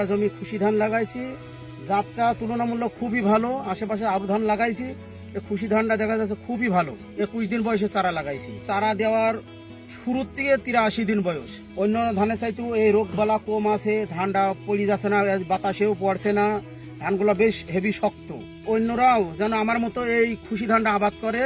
বিঘা জমি খুশি ধান লাগাইছি। জাতটা তুলনামূলক খুবই ভালো। আশেপাশে আরো ধান লাগাইছি, এই খুশি ধানটা দেখা যাচ্ছে খুবই ভালো। 21 দিন বয়সে চারা লাগাইছি। চারা দেওয়ার শুরুর থেকে 83 দিন বয়স। অন্য ধানের চাইতেও এই রোগ বালা কম আছে, ধানটা পড়ে যাচ্ছে না, বাতাসেও পড়ছে না, ধানগুলো বেশ হেভি শক্ত। অন্যরাও যেন আমার মতো এই খুশি ধানটা আবাদ করে।